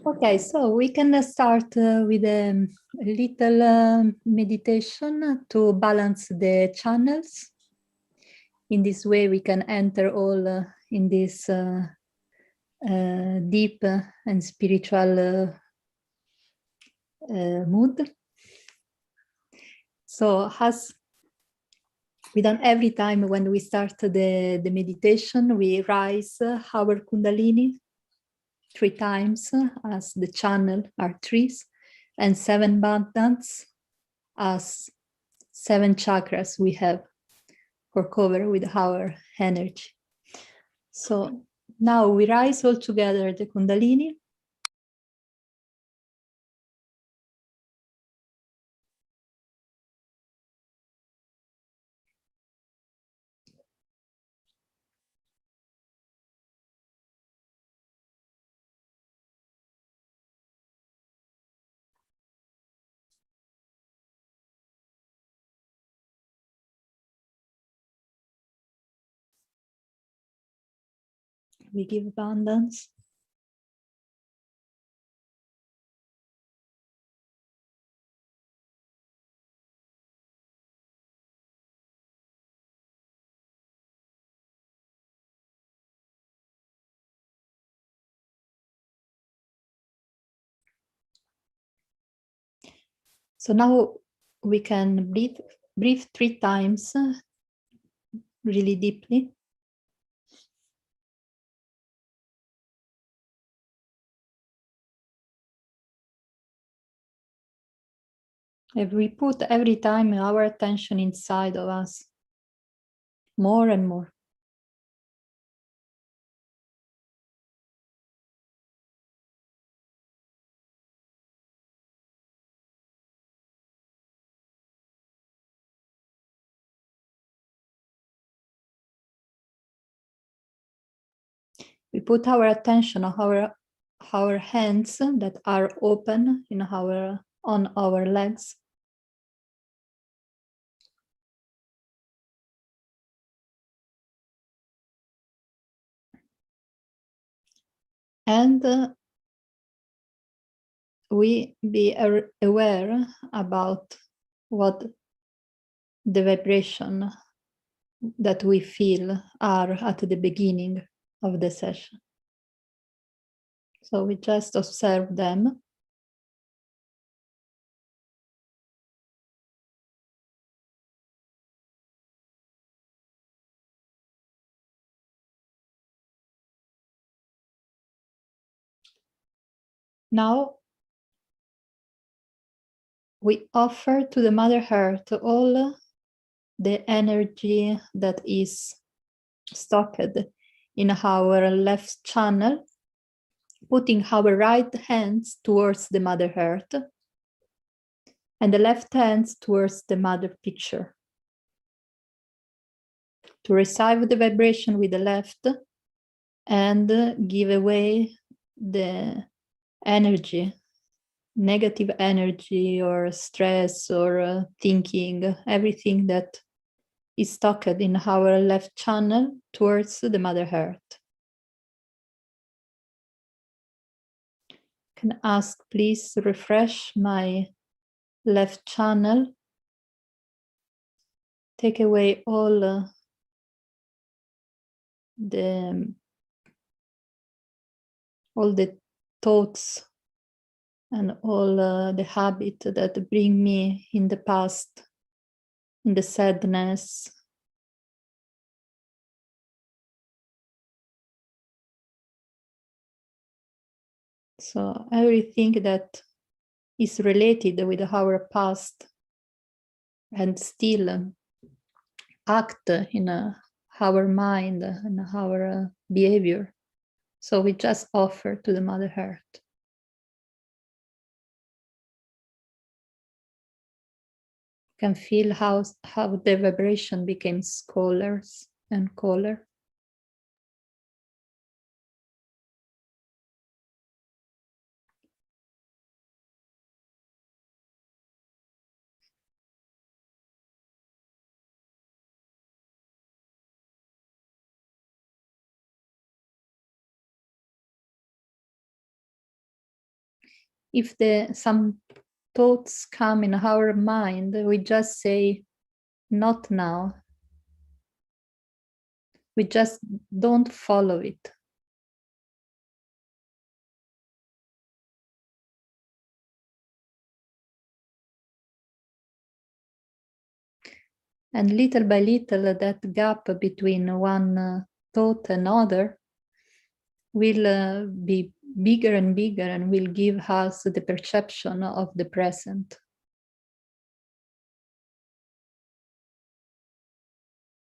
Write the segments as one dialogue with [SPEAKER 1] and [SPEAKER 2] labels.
[SPEAKER 1] Okay, so we can start with a little meditation to balance the channels. In this way, we can enter all in this deep and spiritual mood. So, as we done every time when we start the meditation, we rise our Kundalini 3 times as the channel are trees, and 7 bandhas as 7 chakras we have for cover with our energy. So now we rise all together the Kundalini. We give abundance. So now we can breathe 3 times really deeply. And we put every time our attention inside of us, more and more. We put our attention on our hands that are open on our legs. And we be aware about what the vibration that we feel are at the beginning of the session. So we just observe them. Now we offer to the Mother Earth all the energy that is stocked in our left channel, putting our right hands towards the Mother Earth and the left hands towards the Mother Picture. To receive the vibration with the left and give away the energy, negative energy or stress or thinking, everything that is stocked in our left channel towards the Mother Earth. Can ask, please refresh my left channel. Take away all the thoughts and all the habits that bring me in the past, in the sadness. So everything that is related with our past and still act in our mind and our behavior. So we just offer to the Mother Earth. Can feel how the vibration becomes colder and colder. If some thoughts come in our mind, we just say, not now. We just don't follow it. And little by little, that gap between one thought and other will be bigger and bigger and will give us the perception of the present,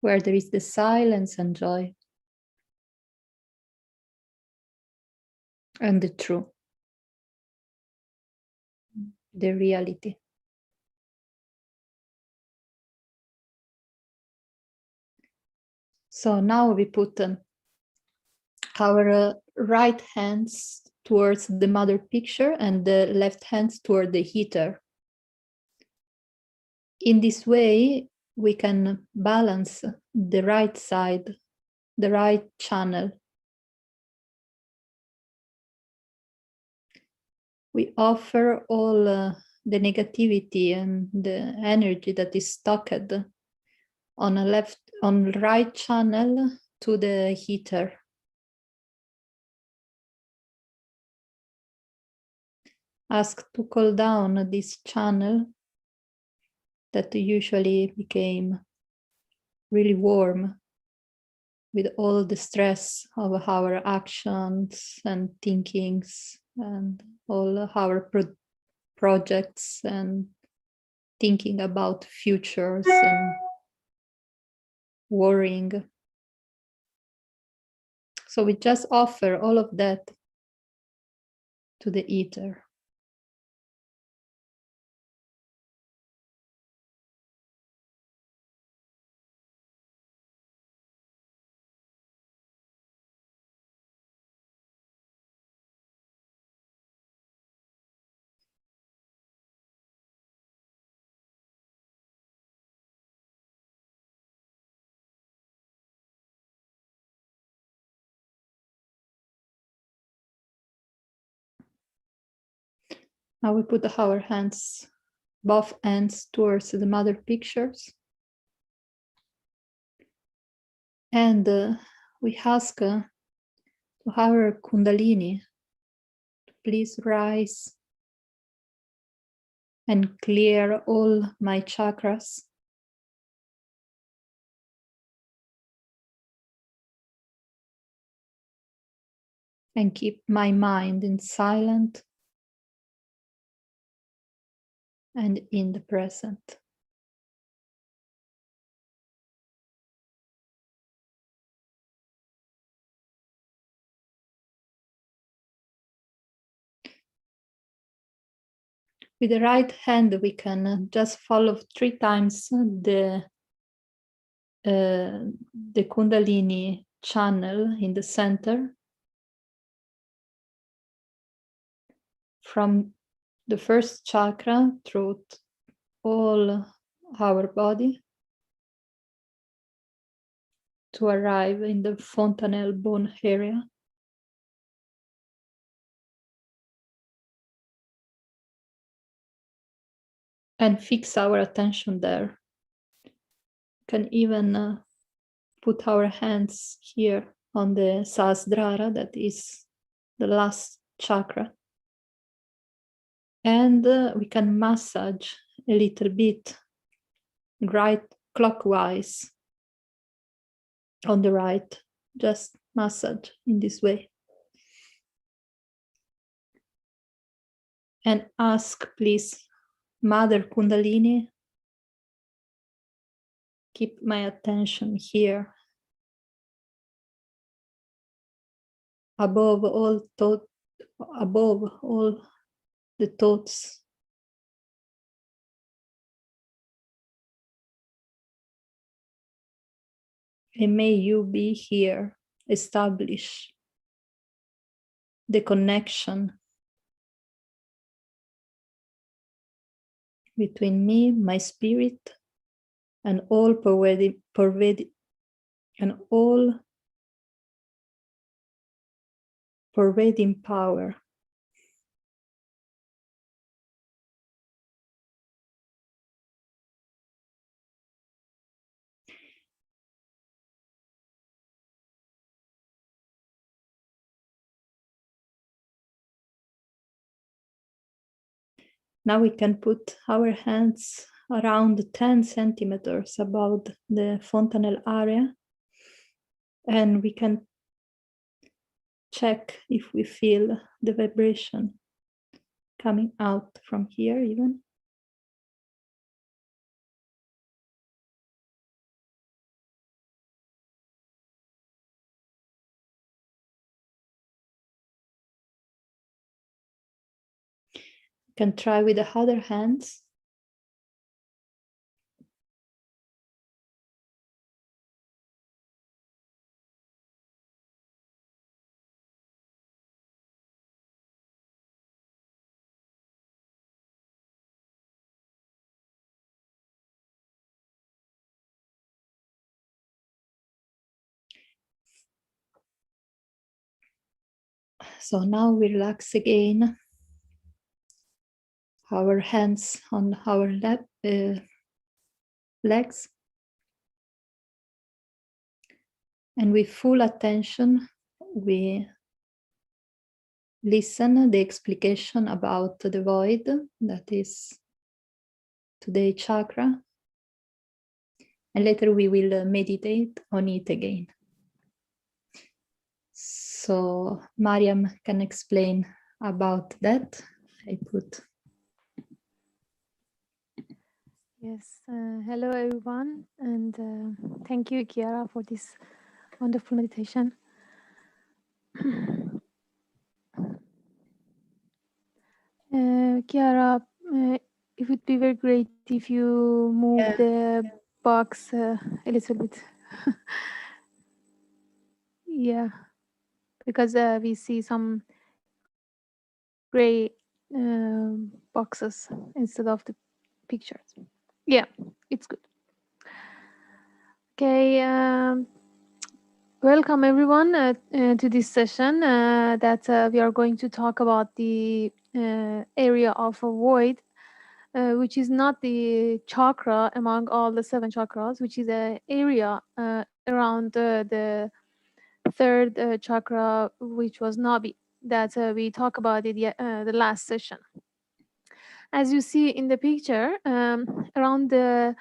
[SPEAKER 1] where there is the silence and joy and the truth, the reality. So now we put our right hands towards the mother picture and the left hands toward the heater. In this way, we can balance the right side, the right channel. We offer all the negativity and the energy that is stuck on the right channel to the heater. Ask to cool down this channel that usually became really warm with all the stress of our actions and thinkings and all our projects and thinking about futures and worrying. So we just offer all of that to the ether. Now we put our hands, both hands towards the mother pictures. And we ask to our Kundalini to please rise and clear all my chakras. And keep my mind in silent and in the present. With the right hand, we can just follow 3 times the Kundalini channel in the center, from the first chakra through all our body to arrive in the fontanelle bone area. And fix our attention there. Can even put our hands here on the Sahasrara, that is the last chakra. And we can massage a little bit right clockwise on the right, just massage in this way. And ask, please, Mother Kundalini, keep my attention here, above all the thoughts. And may you be here, establish the connection between me, my spirit, and all pervading power. Now we can put our hands around 10 centimeters above the fontanelle area, and we can check if we feel the vibration coming out from here even. Can try with the other hands. So now we relax again. Our hands on our legs. And with full attention, we listen the explication about the void, that is today chakra. And later we will meditate on it again. So Mariam can explain about that. I put.
[SPEAKER 2] Yes, hello everyone, and thank you, Chiara, for this wonderful meditation. Chiara, it would be very great if you move the box a little bit. Yeah, because we see some gray boxes instead of the pictures. Yeah, it's good. Okay, welcome everyone to this session that we are going to talk about the area of a void, which is not the chakra among all the 7 chakras, which is an area around the third chakra, which was Nabi, that we talked about it the last session. As you see in the picture, around the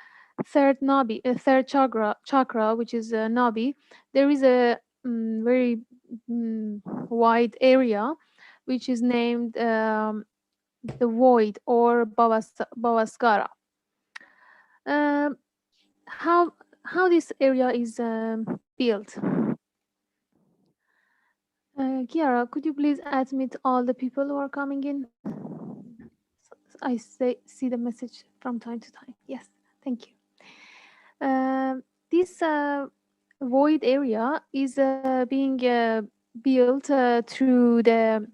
[SPEAKER 2] third Nabi, third chakra, which is Nabi, there is a very wide area, which is named the void or Bavaskara. Um, how this area is built? Kiara, could you please admit all the people who are coming in? I see the message from time to time. Yes, thank you. This void area is being built through the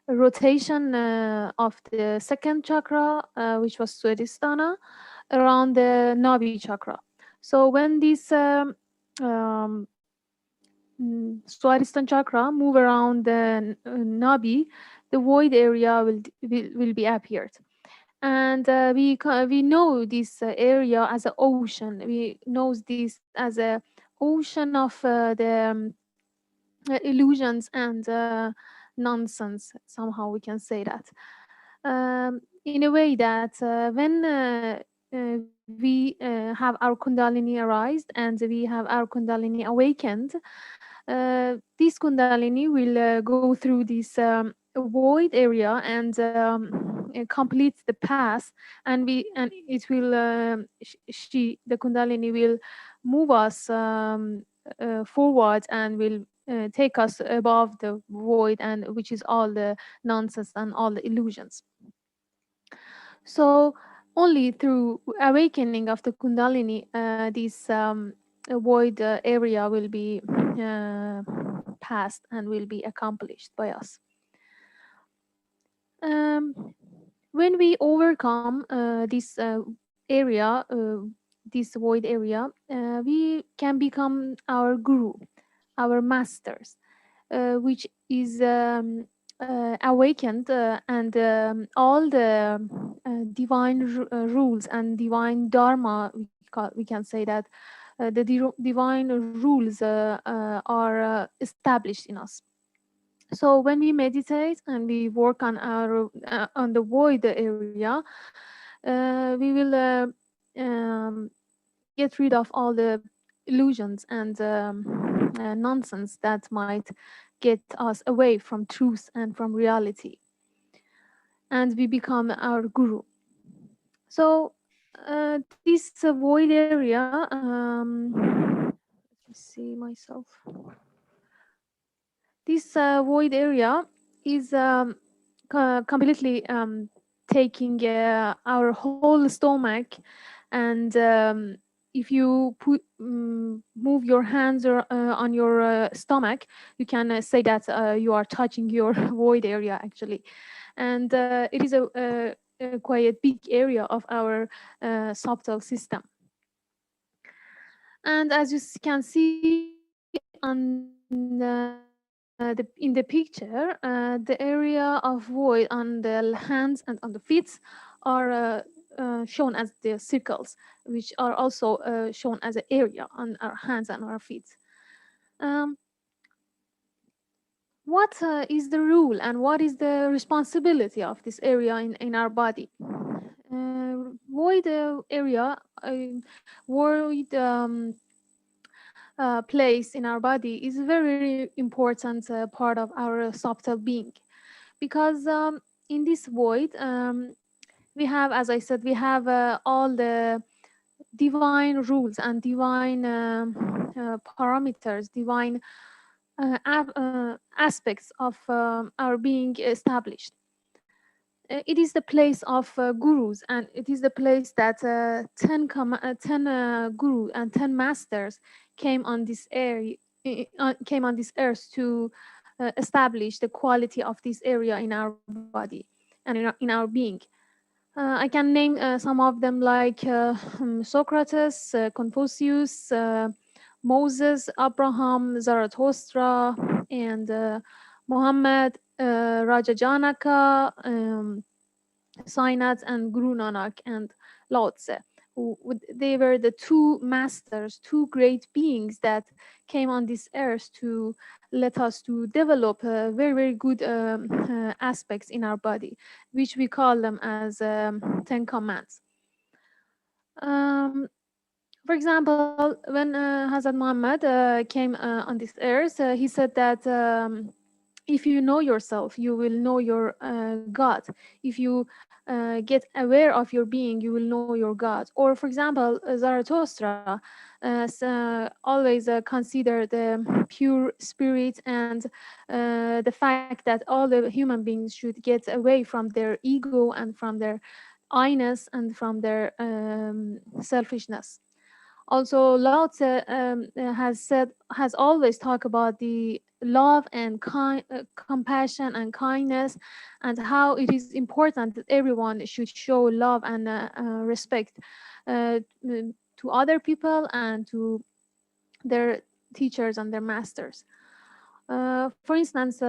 [SPEAKER 2] rotation of the second chakra, which was Swadhisthana, around the Nabi chakra. So when this Swadhisthana chakra move around the Nabi, the void area will be appeared. And we know this area as an ocean. We know this as a ocean of the illusions and nonsense. Somehow we can say that in a way that when we have our Kundalini arised and we have our Kundalini awakened, this Kundalini will go through this void area and complete the path, and it will the Kundalini will move us forward and will take us above the void, and which is all the nonsense and all the illusions. So only through awakening of the Kundalini, this void area will be passed and will be accomplished by us. When we overcome this area, this void area, we can become our guru, our masters, which is awakened, and all the divine rules and divine dharma, we can say that the divine rules are established in us. So when we meditate and we work on our on the void area, we will get rid of all the illusions and nonsense that might get us away from truth and from reality, and we become our guru. So this void area, let me see myself. This void area is completely taking our whole stomach, and if you move your hands on your stomach, you can say that you are touching your void area actually, and it is a quite big area of our subtle system. And as you can see in the picture, the area of void on the hands and on the feet are shown as the circles, which are also shown as an area on our hands and our feet. Um, what is the rule and what is the responsibility of this area in our body? Void area, void place in our body is a very important part of our subtle being, because in this void we have, as I said, we have all the divine rules and divine parameters, divine aspects of our being established. It is the place of gurus, and it is the place that 10 guru and 10 masters came on this came on this earth to establish the quality of this area in our body and in our being. I can name some of them, like Socrates, Confucius, Moses, Abraham, Zarathustra, and Muhammad, Raja Janaka, Sainath, and Guru Nanak, and Lao Tse. They were the two masters, two great beings that came on this earth to let us to develop very, very good aspects in our body, which we call them as 10 commands. Um, for example, when Hazrat Muhammad came on this earth, he said that if you know yourself, you will know your God. If you get aware of your being, you will know your God. Or, for example, Zarathustra always consider the pure spirit, and the fact that all the human beings should get away from their ego and from their I-ness and from their selfishness. Also, Lao Tse has always talked about the love and compassion and kindness, and how it is important that everyone should show love and respect to other people and to their teachers and their masters. For instance,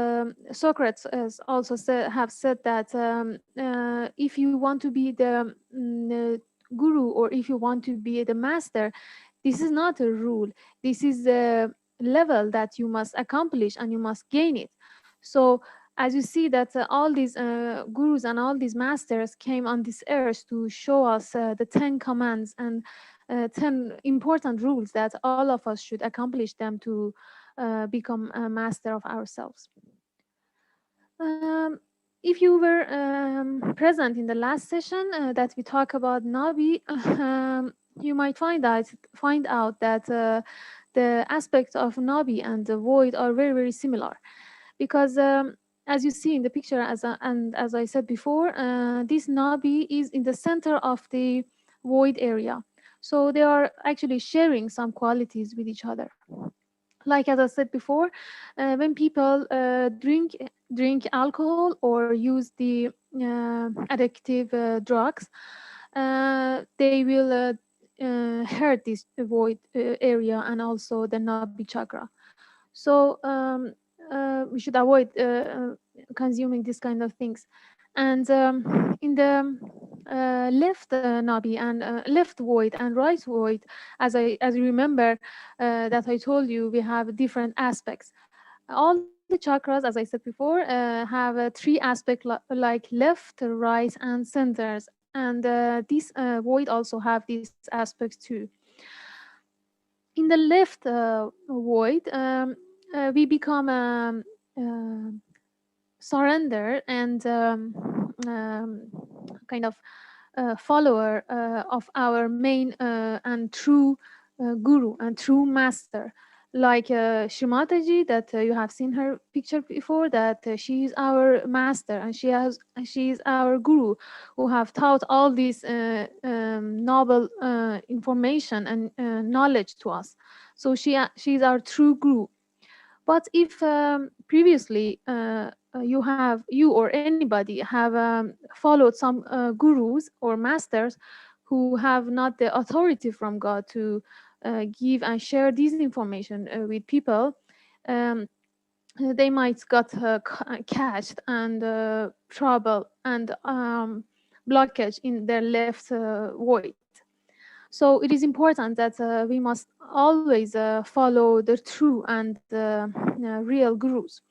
[SPEAKER 2] Socrates has also have said that if you want to be the guru, or if you want to be the master, this is not a rule. This is a level that you must accomplish and you must gain it. So, as you see that all these gurus and all these masters came on this earth to show us the 10 commands and 10 important rules that all of us should accomplish them to become a master of ourselves. Um, if you were present in the last session that we talk about Nabi, you might find out that the aspects of Nabi and the void are very, very similar, because as you see in the picture, and as I said before, this Nabi is in the center of the void area. So they are actually sharing some qualities with each other. Like as I said before, when people drink alcohol or use the addictive drugs, they will hurt this void area and also the nabi chakra. So we should avoid consuming this kind of things. And in the left nabi and left void and right void, as you remember that I told you, we have different aspects. All these the chakras, as I said before, have three aspects like left, right, and centers. And this void also have these aspects too. In the left void, we become surrender and kind of follower of our main and true guru and true master, like Shrimataji, that you have seen her picture before, that she is our master and she is our guru who have taught all this noble information and knowledge to us. So she is our true guru. But if previously you or anybody have followed some gurus or masters who have not the authority from God to give and share this information with people, um, they might got catched and trouble and blockage in their left void. So it is important that we must always follow the true and real gurus,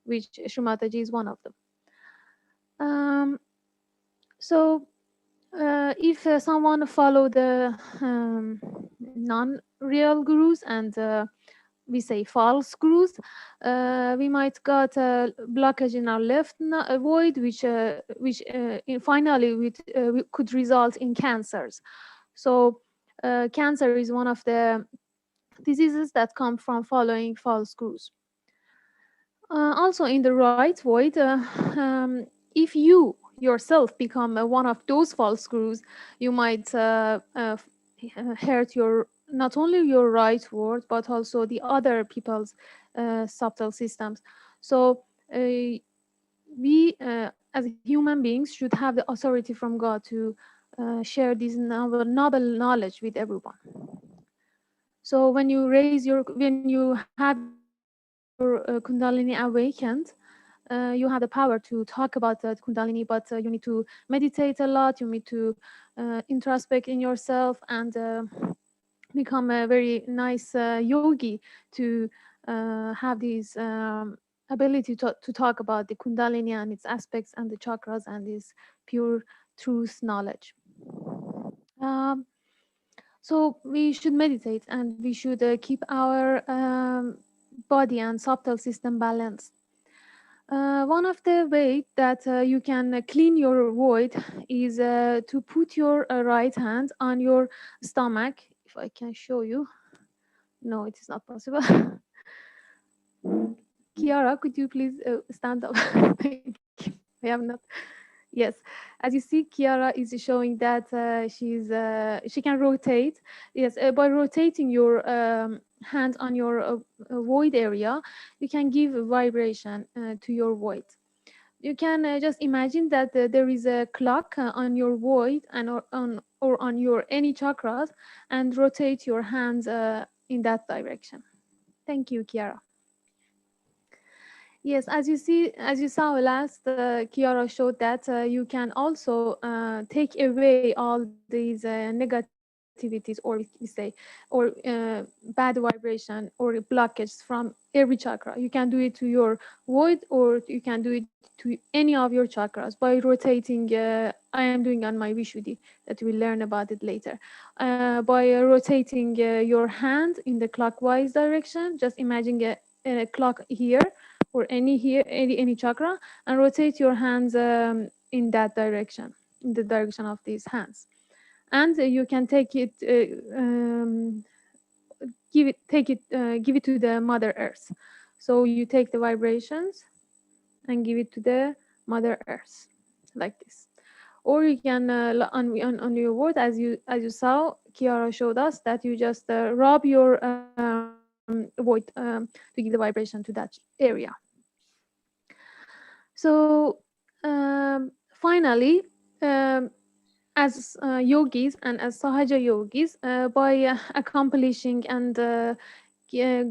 [SPEAKER 2] which Shumataji is one of them. Um, so if someone follow the non-real gurus and we say false gurus, we might got a blockage in our left void, which finally could result in cancers. So cancer is one of the diseases that come from following false gurus. Also, in the right void, if you yourself become one of those false gurus, you might hurt your not only your right word but also the other people's subtle systems. So we as human beings should have the authority from God to share this noble knowledge with everyone. So when you have your Kundalini awakened, you have the power to talk about Kundalini, but you need to meditate a lot. You need to introspect in yourself and become a very nice yogi to have this ability to talk about the Kundalini and its aspects and the chakras and this pure truth knowledge. Um, so we should meditate and we should keep our body and subtle system balanced. One of the way that you can clean your void is to put your right hand on your stomach. If I can show you. No, it is not possible. Kiara, could you please stand up? Thank you. I have not. Yes, as you see, Kiara is showing that she can rotate. Yes, by rotating your hand on your void area, you can give a vibration to your void. You can just imagine that there is a clock on your void and or on your any chakras, and rotate your hands in that direction. Thank you, Kiara. Yes, as you see, as you saw last, Kiara showed that you can also take away all these negativities, or we say, or bad vibration or blockage from every chakra. You can do it to your void, or you can do it to any of your chakras by rotating. I am doing on my Vishuddhi, that we'll learn about it later. By rotating your hand in the clockwise direction, just imagine a clock here or any chakra, and rotate your hands in that direction, in the direction of these hands. And you can take it give it to the Mother Earth. So you take the vibrations and give it to the Mother Earth, like this. Or you can on your word, as you saw, Kiara showed us that you just rub your void to give the vibration to that area. So finally, um, as yogis and as Sahaja yogis, by accomplishing and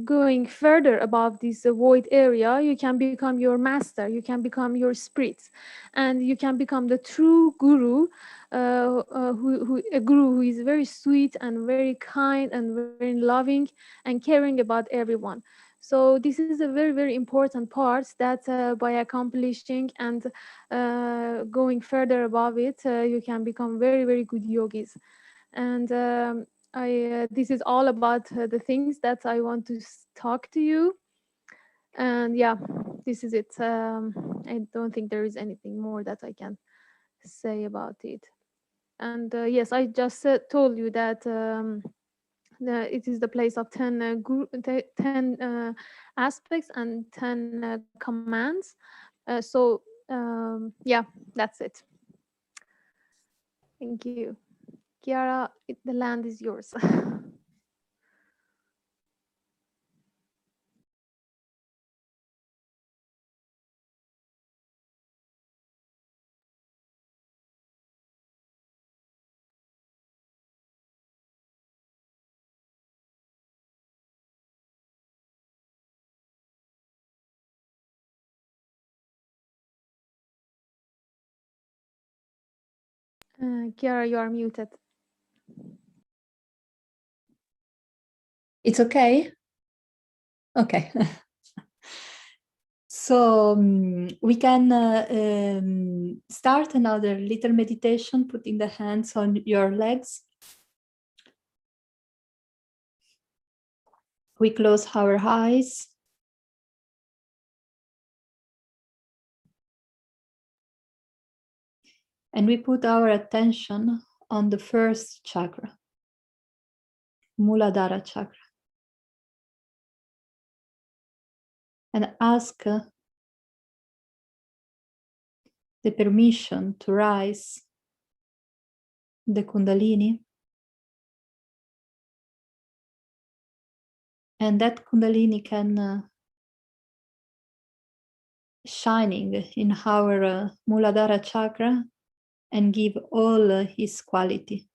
[SPEAKER 2] going further above this void area, you can become your master, you can become your spirits, and you can become the true guru, a guru who is very sweet and very kind and very loving and caring about everyone. So this is a very, very important part that by accomplishing and going further above it, you can become very, very good yogis. And this is all about the things that I want to talk to you. And yeah, this is it. I don't think there is anything more that I can say about it. And yes, I just told you that it is the place of 10 10 aspects and 10 commands. Yeah, that's it. Thank you. Kiara, the land is yours. Kiara, you are muted.
[SPEAKER 1] It's okay? Okay. So we can start another little meditation, putting the hands on your legs. We close our eyes. And we put our attention on the first chakra, Muladhara chakra. And ask the permission to rise the Kundalini. And that Kundalini can shining in our Muladhara chakra and give all his quality.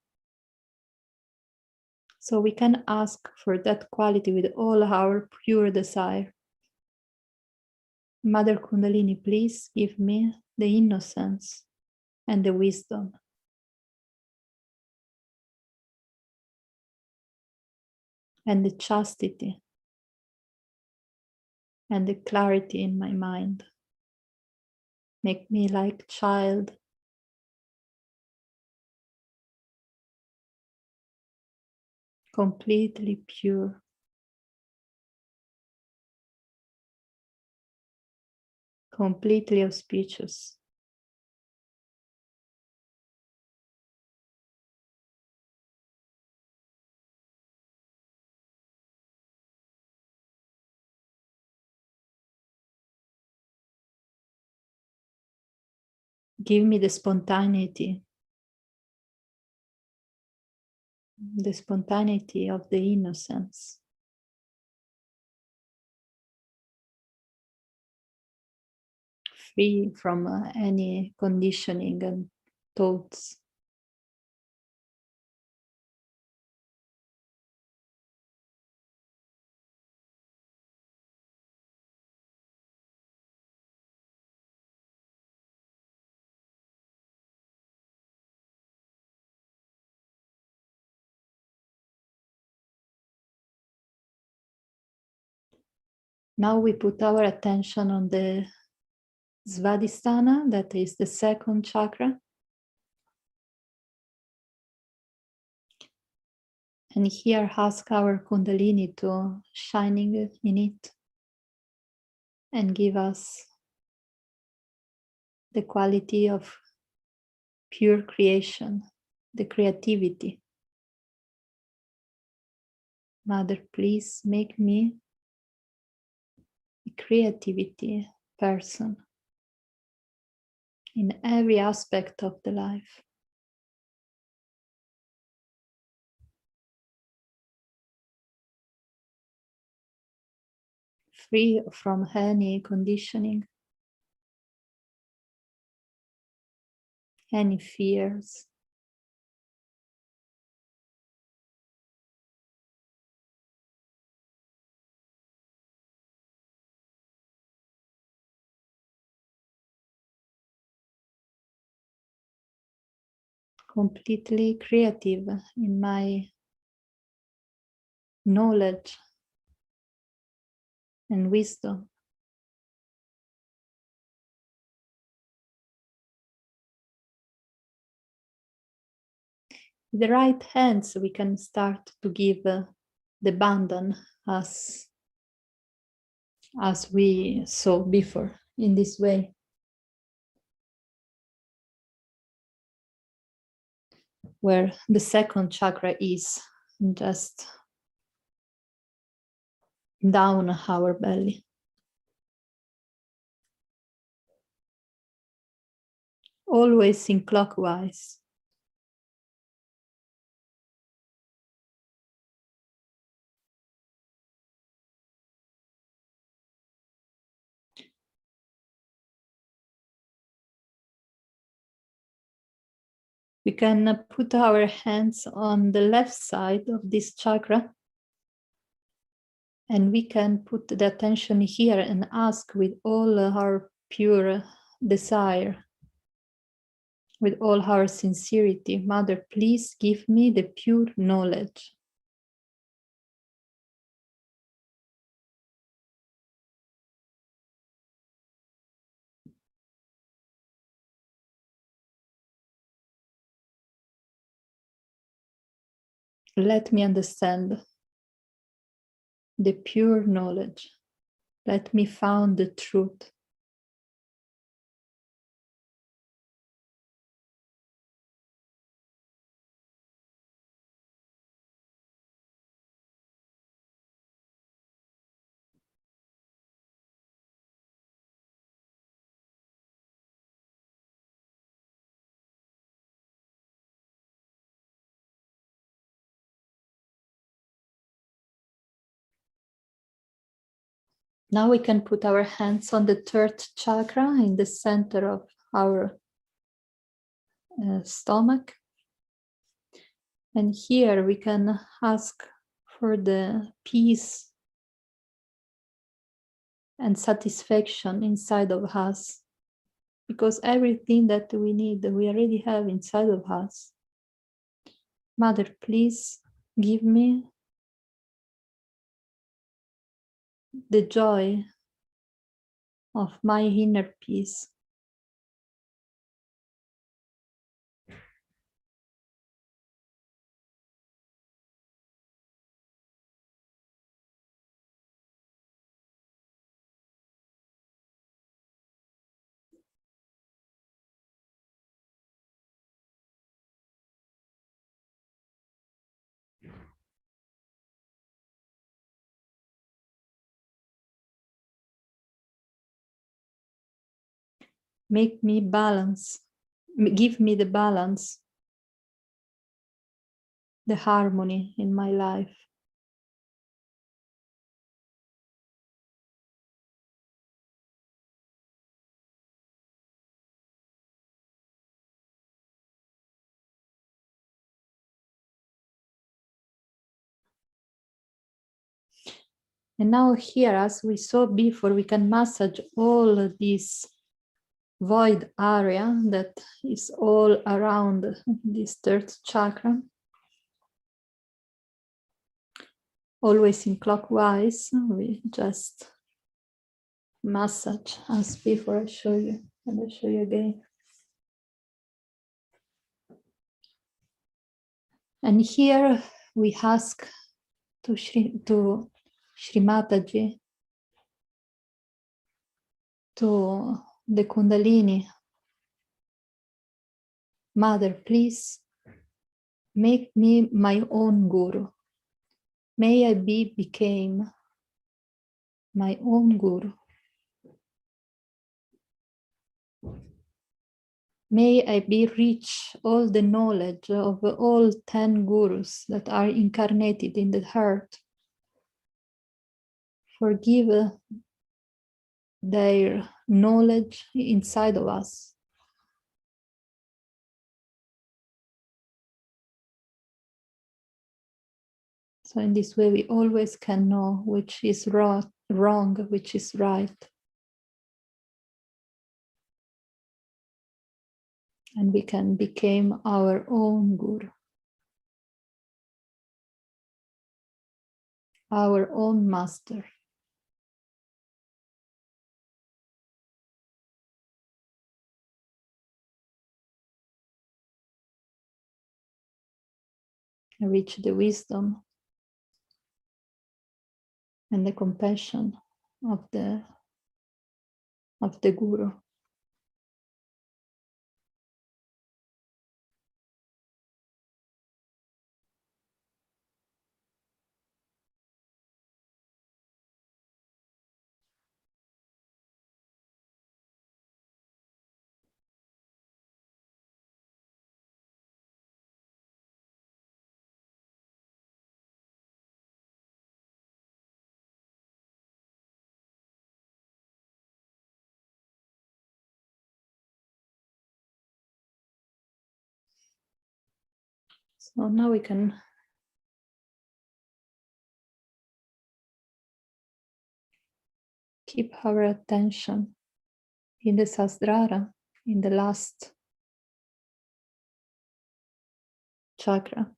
[SPEAKER 1] So we can ask for that quality with all our pure desire. Mother Kundalini, please give me the innocence and the wisdom. And the chastity and the clarity in my mind. Make me like child, completely pure, completely auspicious. Give me the spontaneity of the innocence. Free from any conditioning and thoughts. Now we put our attention on the Svadhisthana, that is the second chakra. And here ask our Kundalini to shining in it and give us the quality of pure creation, the creativity. Mother, please make me a creativity person in every aspect of the life. Free from any conditioning, any fears. Completely creative in my knowledge and wisdom. With the right hands, we can start to give the bandhan as we saw before in this way. Where the second chakra is just down our belly. Always in clockwise. We can put our hands on the left side of this chakra, and we can put the attention here and ask with all our pure desire, with all our sincerity, Mother, please give me the pure knowledge. Let me understand the pure knowledge. Let me find the truth. Now we can put our hands on the third chakra in the center of our stomach. And here we can ask for the peace and satisfaction inside of us, because everything that we need, we already have inside of us. Mother, please give me the joy of my inner peace. Make me balance, give me the balance, the harmony in my life. And now here, as we saw before, we can massage all this void area that is all around this third chakra. Always in clockwise, we just massage as before I show you, and I'll show you again. And here we ask to Shri Mataji, to the Kundalini, Mother, please make me my own guru. May I became my own guru. May I be rich all the knowledge of all 10 gurus that are incarnated in the heart. Forgive their knowledge inside of us. So in this way, we always can know which is wrong, which is right. And we can become our own guru, our own master. reach the wisdom and the compassion of the Guru. So now we can keep our attention in the Sahasrara, in the last chakra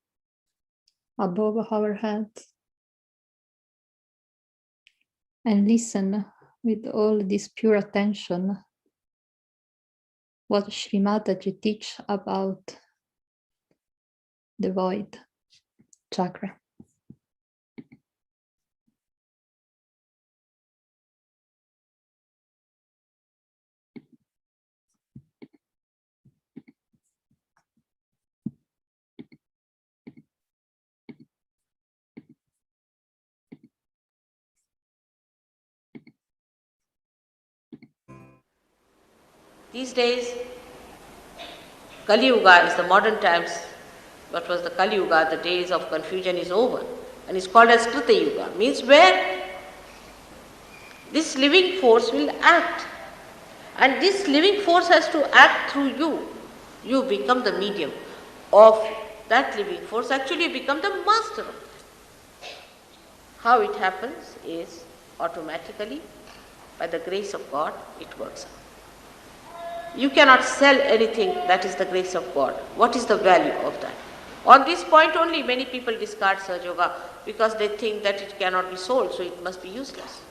[SPEAKER 1] above our head, and listen with all this pure attention what Sri Mataji teach about the void chakra.
[SPEAKER 3] These days, Kali Yuga is the modern times. What was the Kali Yuga? The days of confusion is over, and it's called as Krita Yuga. Means where this living force will act, and this living force has to act through you. You become the medium of that living force. Actually, you become the master of it. How it happens is automatically, by the grace of God, it works out. You cannot sell anything that is the grace of God. What is the value of that? On this point only, many people discard Sahaja Yoga because they think that it cannot be sold, so it must be useless.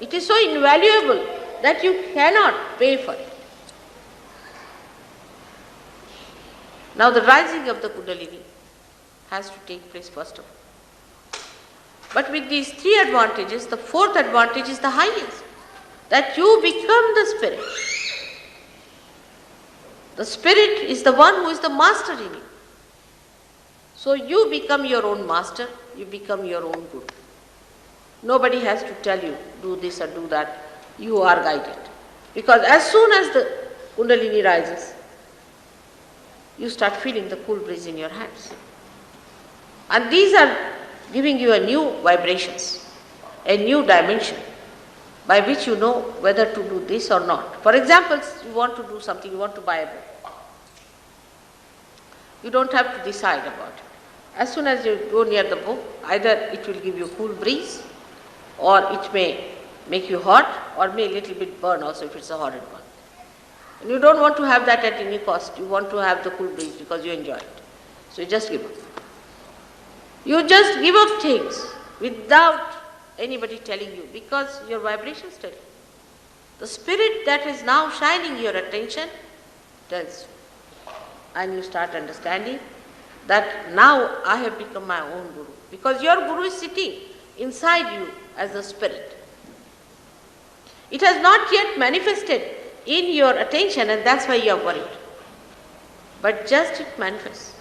[SPEAKER 3] It is so invaluable that you cannot pay for it. Now the rising of the Kundalini has to take place first of all. But with these three advantages, the fourth advantage is the highest, that you become the spirit. The spirit is the one who is the master in you. So you become your own master, you become your own guru. Nobody has to tell you, do this or do that. You are guided. Because as soon as the Kundalini rises, you start feeling the cool breeze in your hands. And these are giving you a new vibrations, a new dimension, by which you know whether to do this or not. For example, you want to do something, you want to buy a book. You don't have to decide about it. As soon as you go near the book, either it will give you cool breeze, or it may make you hot, or may a little bit burn also if it's a horrid one. And you don't want to have that at any cost. You want to have the cool breeze because you enjoy it. So you just give up. You just give up things without anybody telling you, because your vibrations tell you. The spirit that is now shining your attention tells you. And you start understanding that now I have become my own guru. Because your guru is sitting inside you as a spirit. It has not yet manifested in your attention, and that's why you are worried. But just it manifests.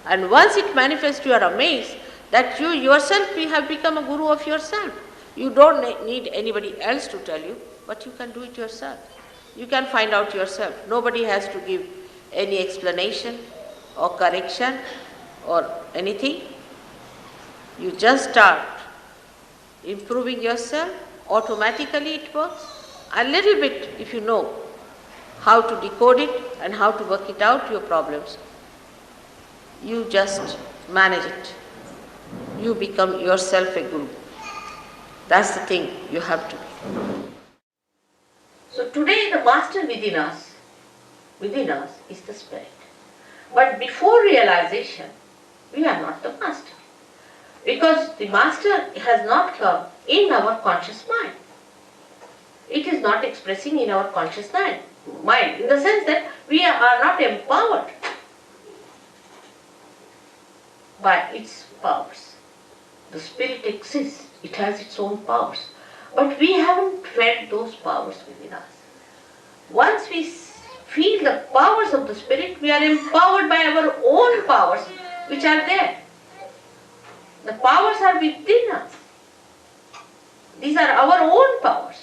[SPEAKER 3] And once it manifests, you are amazed that you yourself have become a guru of yourself. You don't need anybody else to tell you, but you can do it yourself. You can find out yourself. Nobody has to give any explanation or correction or anything. You just start improving yourself. Automatically it works. A little bit, if you know how to decode it and how to work it out, your problems, you just manage it. You become yourself a guru. That's the thing you have to be. So today the master within us is the spirit. But before realization, we are not the master. Because the master has not come in our conscious mind. It is not expressing in our conscious mind, in the sense that we are not empowered. by its powers. The spirit exists, it has its own powers. But we haven't felt those powers within us. Once we feel the powers of the spirit, we are empowered by our own powers which are there. The powers are within us. These are our own powers.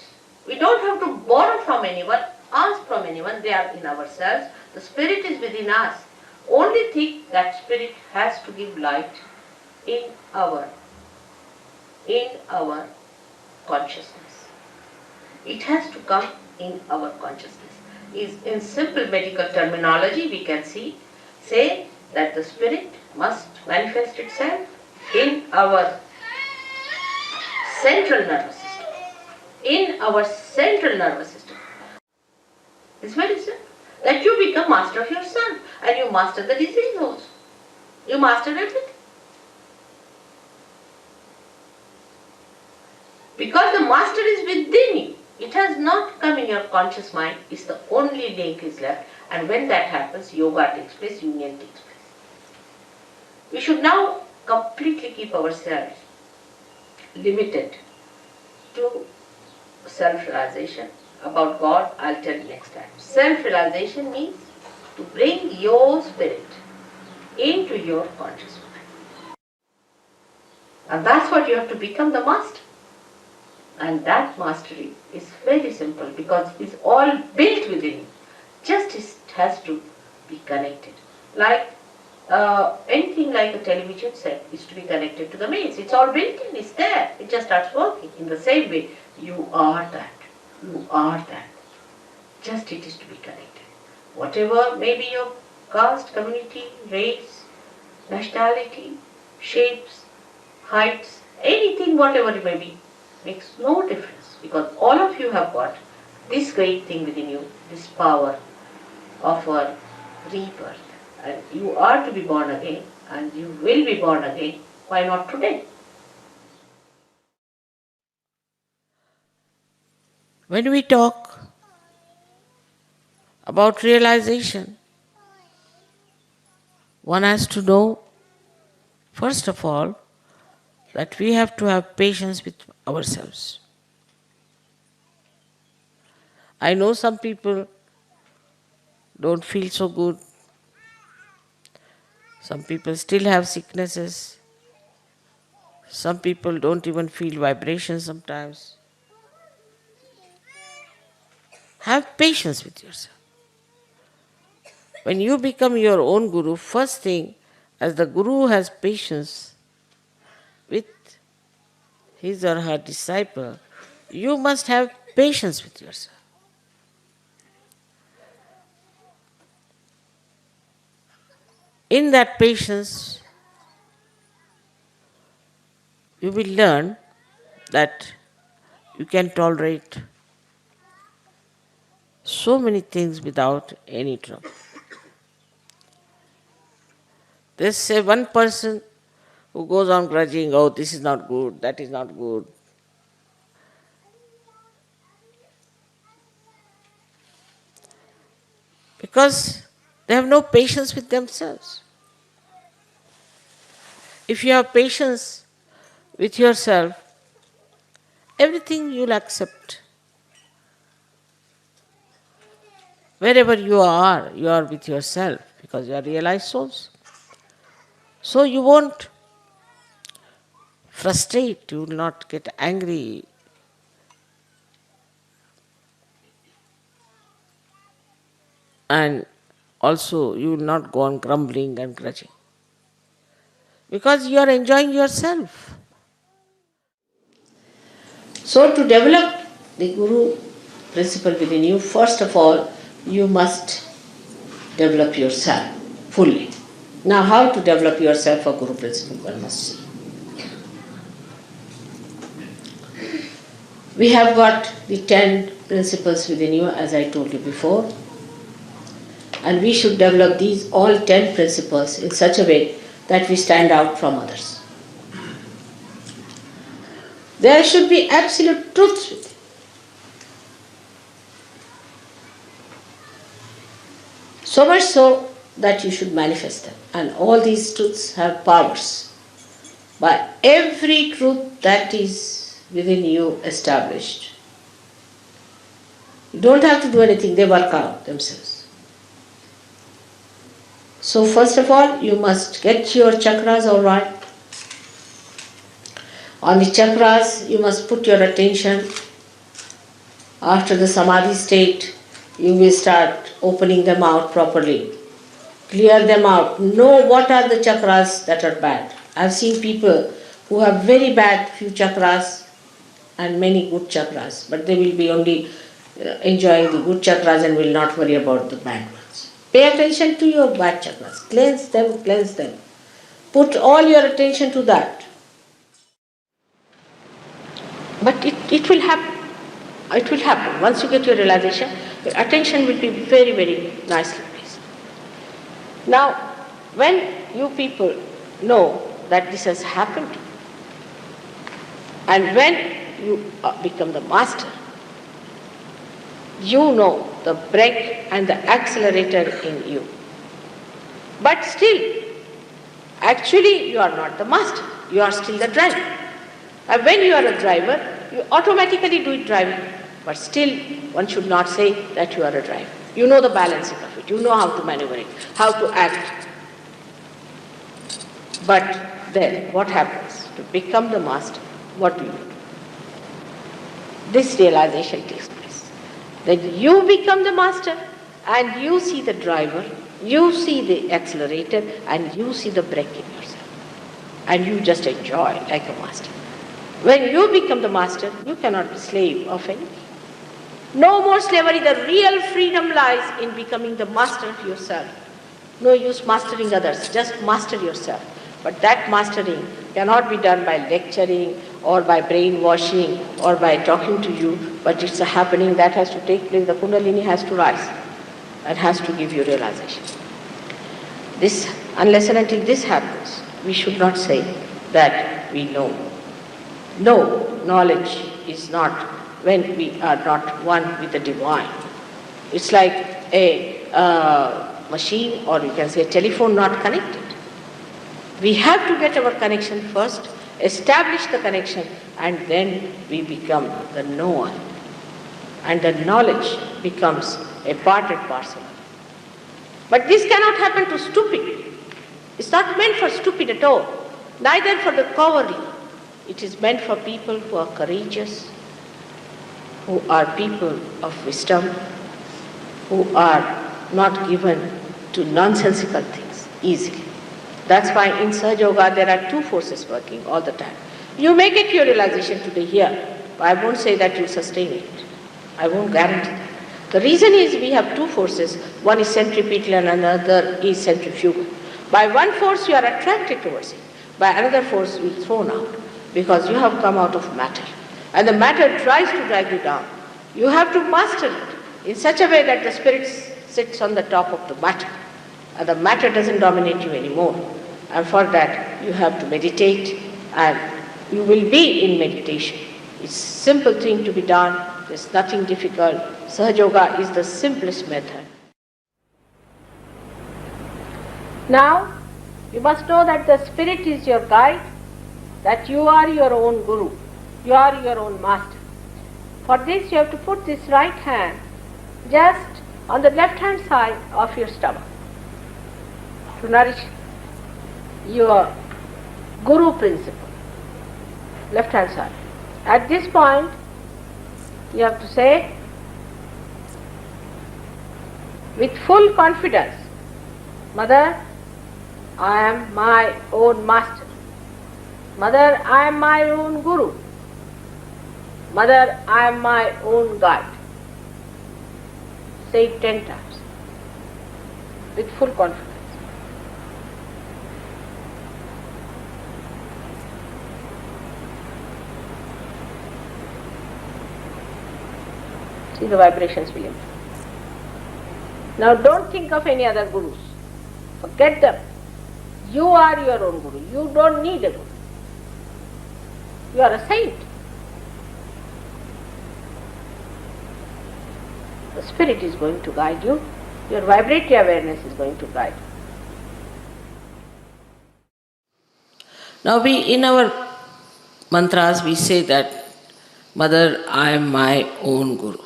[SPEAKER 3] We don't have to borrow from anyone, ask from anyone, they are in ourselves. The spirit is within us. Only thing, that spirit has to give light in our consciousness. It has to come in our consciousness. In simple medical terminology, we can say that the spirit must manifest itself in our central nervous system. In our central nervous system. It's very simple. That you become master of your son, and you master the disease also. You master everything. Because the master is within you. It has not come in your conscious mind. It's the only link is left. And when that happens, yoga takes place, union takes place. We should now completely keep ourselves limited to self-realization. About God, I'll tell you next time. Self-realization means to bring your spirit into your conscious mind. And that's what you have to become, the master. And that mastery is very simple because it's all built within you. Just it has to be connected. Like anything like a television set is to be connected to the mains. It's all built in, it's there. It just starts working. In the same way, you are that. You are that. Just it is to be connected. Whatever may be your caste, community, race, nationality, shapes, heights, anything, whatever it may be, makes no difference because all of you have got this great thing within you, this power of a rebirth. And you are to be born again and you will be born again. Why not today? When we talk about realization, one has to know, first of all, that we have to have patience with ourselves. I know some people don't feel so good. Some people still have sicknesses. Some people don't even feel vibrations sometimes. Have patience with yourself. When you become your own guru, first thing, as the guru has patience with his or her disciple, you must have patience with yourself. In that patience, you will learn that you can tolerate so many things without any trouble. There's say one person who goes on grudging, oh, this is not good, that is not good. Because they have no patience with themselves. If you have patience with yourself, everything you'll accept. Wherever you are with yourself because you are realized souls. So you won't frustrate, you will not get angry. And also you will not go on grumbling and grudging. Because you are enjoying yourself. So to develop the Guru principle within you, first of all, you must develop yourself fully. Now how to develop yourself for Guru principle, one must see. We have got the 10 principles within you, as I told you before. And we should develop these all 10 principles in such a way that we stand out from others. There should be absolute truth with it. So much so that you should manifest them. And all these truths have powers. By every truth that is within you established, you don't have to do anything, they work out themselves. So first of all, you must get your chakras all right. On the chakras, you must put your attention. After the samadhi state, you will start opening them out properly. Clear them out. Know what are the chakras that are bad. I've seen people who have very bad few chakras and many good chakras, but they will be only enjoying the good chakras and will not worry about the bad ones. Pay attention to your bad chakras. Cleanse them, cleanse them. Put all your attention to that. But it will happen. It will happen. Once you get your realization, your attention will be very, very nicely placed. Now, when you people know that this has happened, and when you become the master, you know the brake and the accelerator in you. But still, actually you are not the master, you are still the driver. And when you are a driver, you automatically do it driving. But still, one should not say that you are a driver. You know the balancing of it, you know how to maneuver it, how to act. But then, what happens? To become the master, what do you do? This realization takes place. Then you become the master and you see the driver, you see the accelerator and you see the brake in yourself. And you just enjoy like a master. When you become the master, you cannot be slave of anything. No more slavery. The real freedom lies in becoming the master of yourself. No use mastering others, just master yourself. But that mastering cannot be done by lecturing or by brainwashing or by talking to you, but it's a happening that has to take place. The Kundalini has to rise and has to give you realization. This, unless and until this happens, we should not say that we know. No, knowledge is not when we are not one with the divine. It's like a machine, or you can say a telephone not connected. We have to get our connection first, establish the connection, and then we become the knower. And the knowledge becomes a part and parcel. But this cannot happen to stupid. It's not meant for stupid at all, neither for the cowardly. It is meant for people who are courageous, who are people of wisdom, who are not given to nonsensical things easily. That's why in Sahaja Yoga there are two forces working all the time. You may get your realization today here, but I won't say that you sustain it. I won't guarantee that. The reason is we have two forces. One is centripetal and another is centrifugal. By one force you are attracted towards it. By another force you are thrown out because you have come out of matter. And the matter tries to drag you down. You have to master it in such a way that the spirit sits on the top of the matter. And the matter doesn't dominate you anymore. And for that you have to meditate, and you will be in meditation. It's a simple thing to be done. There's nothing difficult. Sahaja Yoga is the simplest method. Now, you must know that the spirit is your guide, that you are your own guru, you are your own master. For this you have to put this right hand just on the left hand side of your stomach to nourish your guru principle, left hand side. At this point you have to say with full confidence, Mother, I am my own master. Mother, I am my own guru. Mother, I am my own guide. Say it 10 times with full confidence. See, the vibrations will improve. Now don't think of any other gurus. Forget them. You are your own guru. You don't need a guru. You are a saint. The spirit is going to guide you. Your vibratory awareness is going to guide you. Now in our mantras we say that, Mother, I am my own Guru.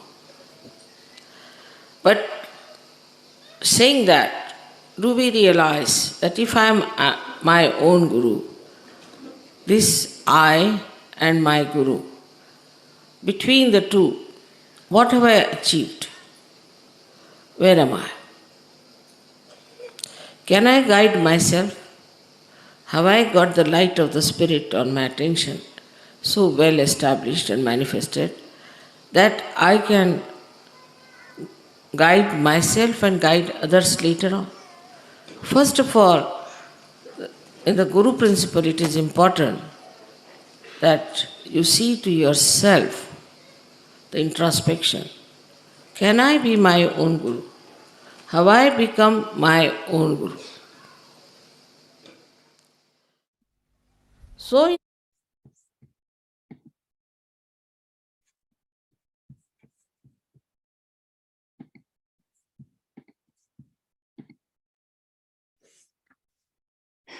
[SPEAKER 3] But saying that, do we realize that if I am my own Guru, this I and my Guru, between the two, what have I achieved? Where am I? Can I guide myself? Have I got the light of the Spirit on my attention so well established and manifested that I can guide myself and guide others later on? First of all, in the Guru principle, it is important that you see to yourself the introspection. Can I be my own Guru? Have I become my own Guru? So,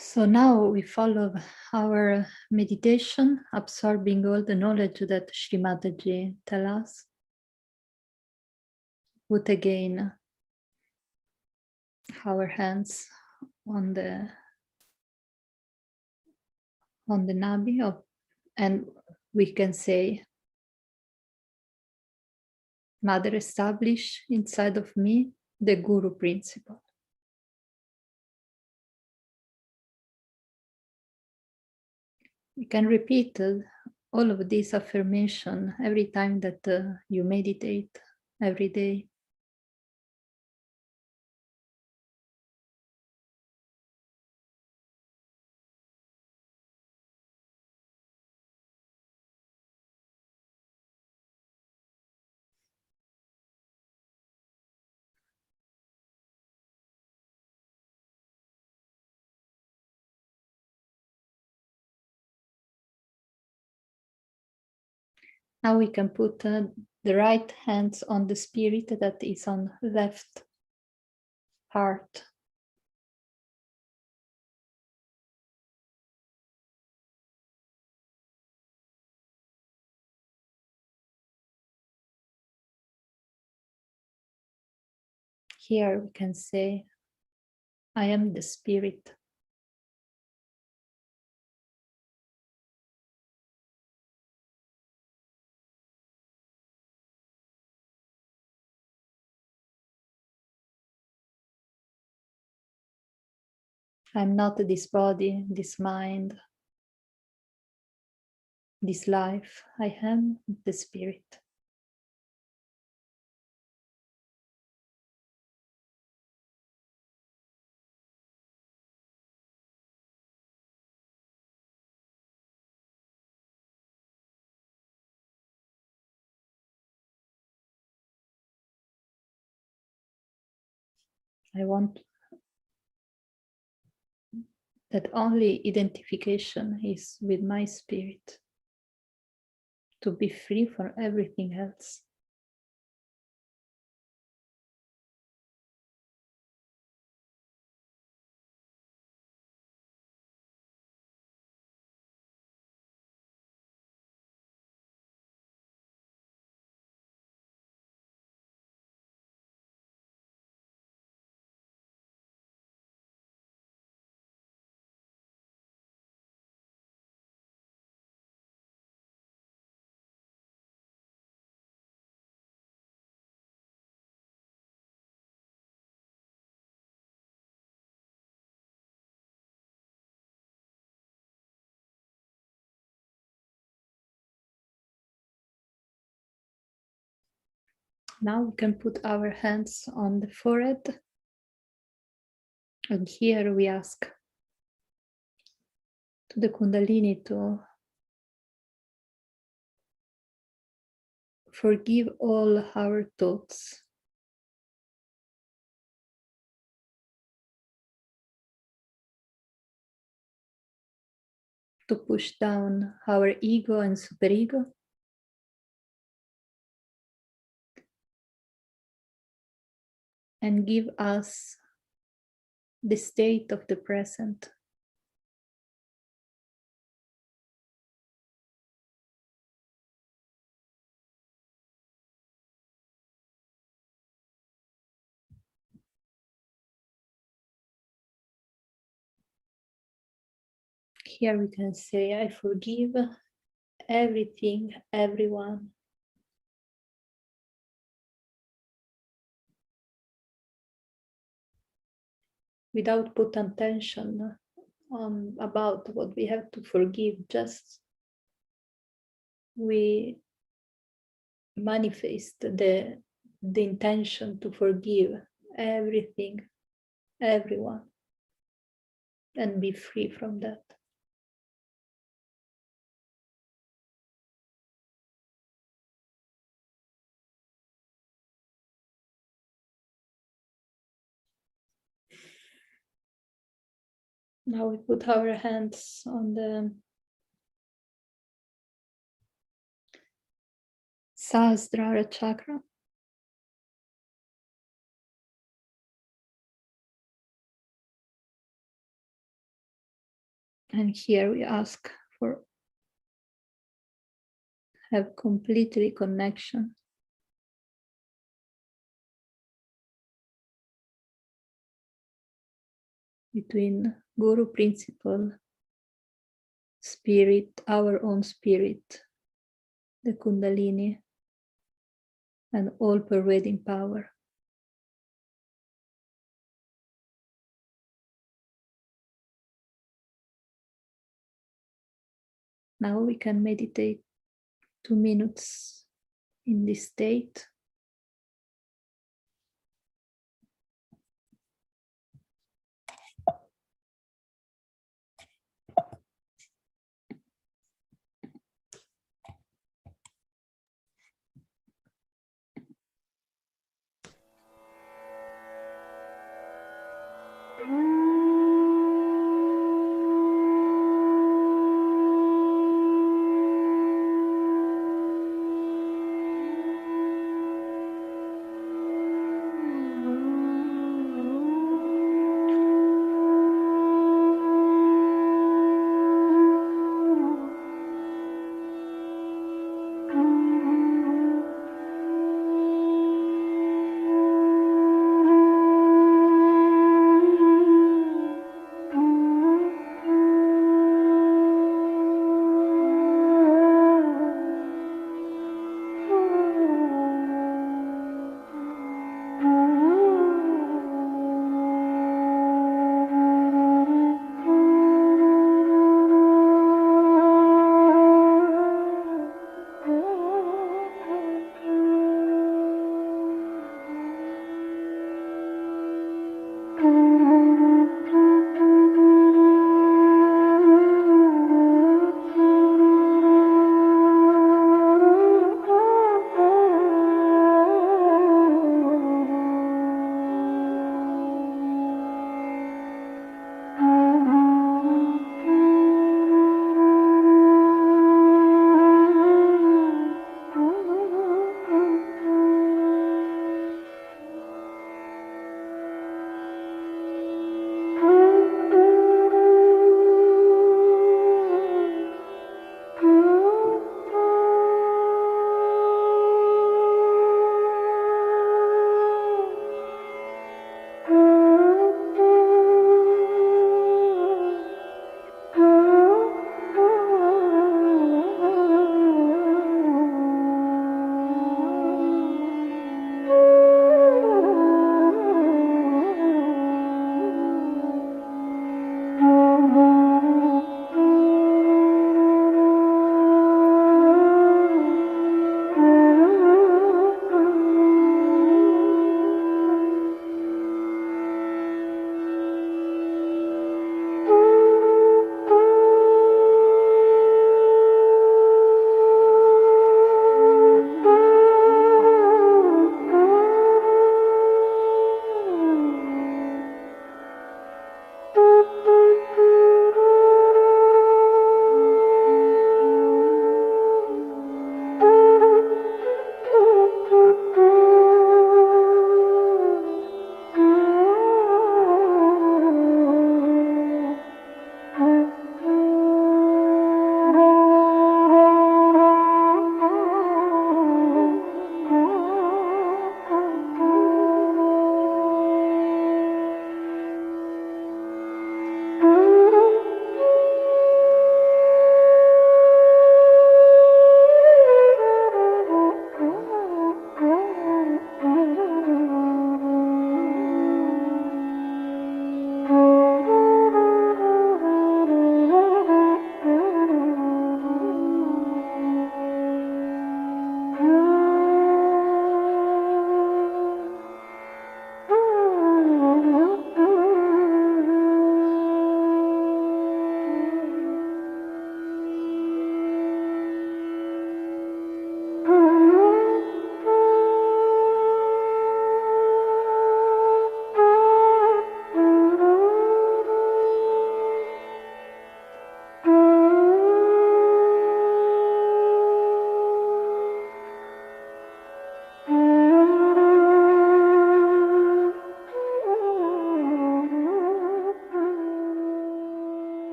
[SPEAKER 1] So now we follow our meditation, absorbing all the knowledge that Shri Mataji tell us. Put again our hands on the nabi and we can say, Mother, establish inside of me the Guru principle. You can repeat all of this affirmation every time that you meditate, every day. Now we can put the right hands on the spirit that is on left heart. Here we can say, I am the spirit. I'm not this body, this mind, this life. I am the spirit. I want that only identification is with my spirit, to be free from everything else. Now we can put our hands on the forehead, and here we ask to the Kundalini to forgive all our thoughts, to push down our ego and superego, and give us the state of the present, here we can say, I forgive everything, everyone. Without put attention on about what we have to forgive, just we manifest the intention to forgive everything, everyone, and be free from that. Now we put our hands on the Sahasrara chakra. And here we ask for have complete reconnection between Guru principle, spirit, our own spirit, the Kundalini, and all pervading power. Now we can meditate 2 minutes in this state.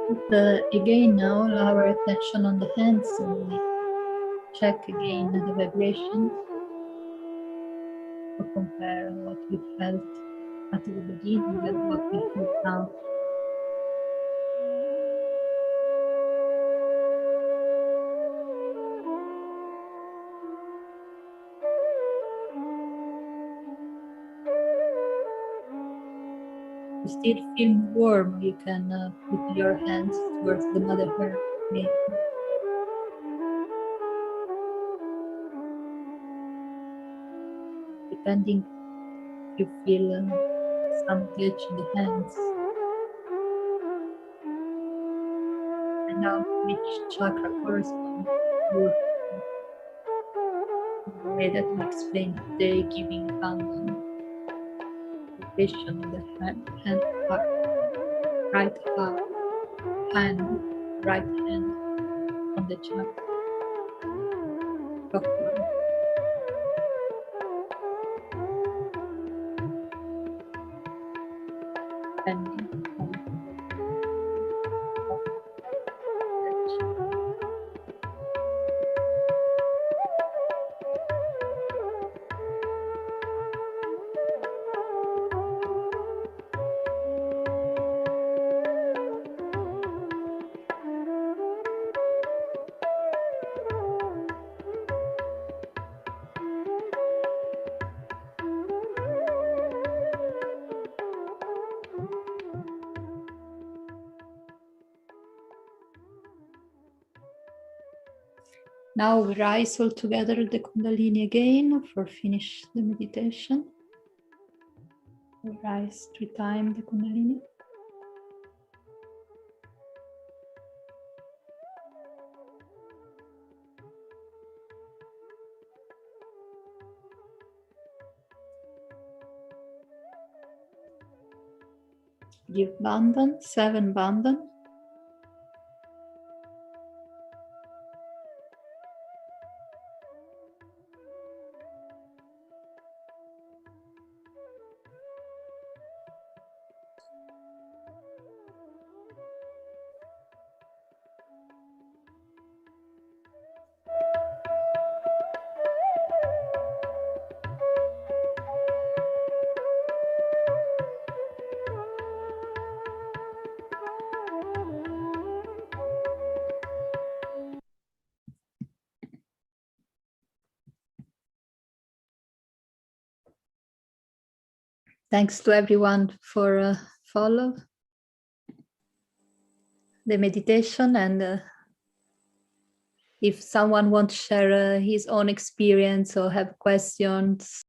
[SPEAKER 1] Put again now our attention on the hands and we check again the vibration or compare what we felt at the beginning with what we feel now. You still feel warm, you can put your hands towards the Mother Earth. Depending if you feel some touch in the hands. And now which chakra corresponds to your the way that we explained today, giving Bandhan location in the hand part, right heart, hand, right hand on the chakra. Depending on Now we rise all together the Kundalini again for finish the meditation. We rise 3 times the Kundalini. Give Bandhan, 7 Bandhan. Thanks to everyone for follow the meditation, and if someone wants to share his own experience or have questions,